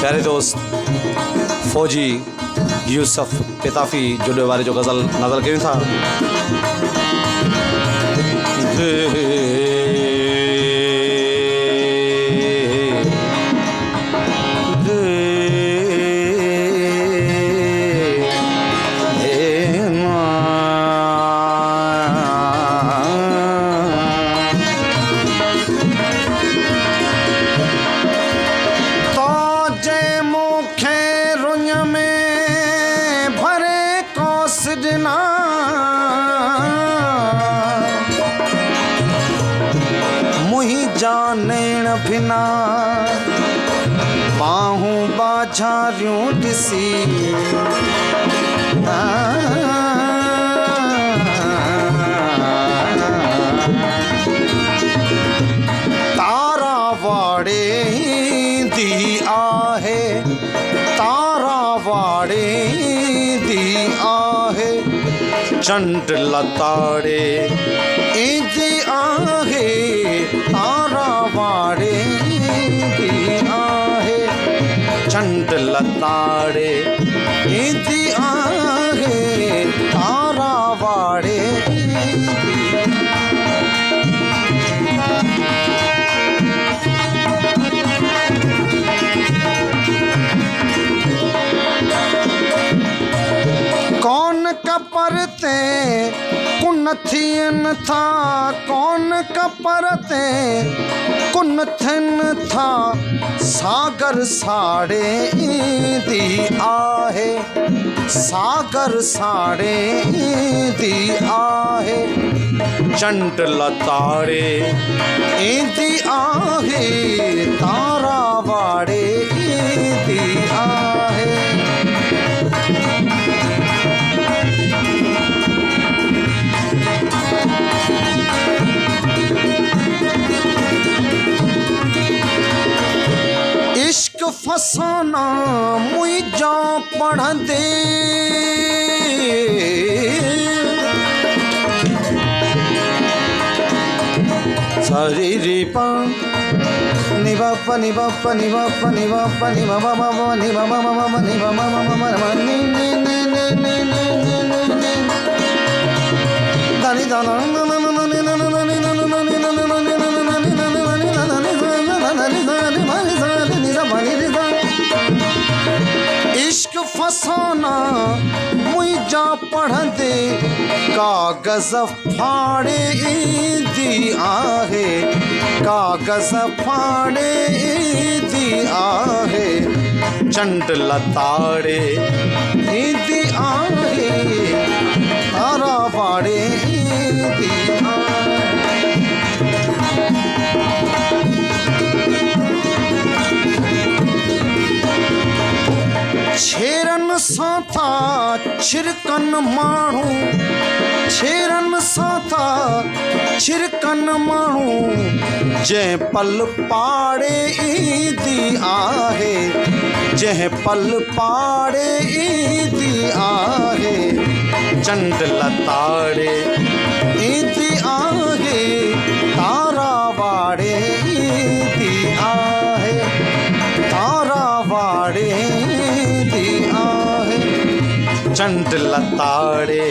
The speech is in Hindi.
प्यारे दोस्त फौजी यूसुफ पिताफी जुड़े वाले जो गज़ल नज़र कयूं था। मुही जानेण बिना बाहूं बाझारियूं ॾिसी तारा वाड़े दी आहे, तारा वाड़े दी आहे, चंड लताड़े इंदी आहे, तारा वाड़े दी आहे, चंड लताड़े इंदी आहे, तारा वाड़े कौन कपरते कुनथियन था, कौन कपरते कुनथिन था, सागर साड़े दी आहे, सागर साड़े दी आहे, चंड लताड़े इंदी आहे, तारा वाड़े दी आहे। इश्क फसाना मुझा पढ़दे सारी री पा निवा प निवा प निवा प निवा प निवा मा मा मा निवा मा मा मा निवा मा मा मा मा नि नि नि नि नि नि नि दानी दाना इश्क फसाना मुझा पढ़दे कागज़ फाड़े दी आहे, कागज़ फाड़े दी आहे, चंड लताड़े दी आहे, तारा वाड़े दी आहे। छेरन सां था छिरकन माण्हू, छेरन सां था छिरकन माण्हू, जंहिं पल पाड़े ईंदी आहे, जंहिं पल पाड़े ईंदी आहे, चंड लताड़े ईंदी आहे, तारा वाड़े ईंदी आहे, तारा वाड़े दी आहे, चंड लताड़े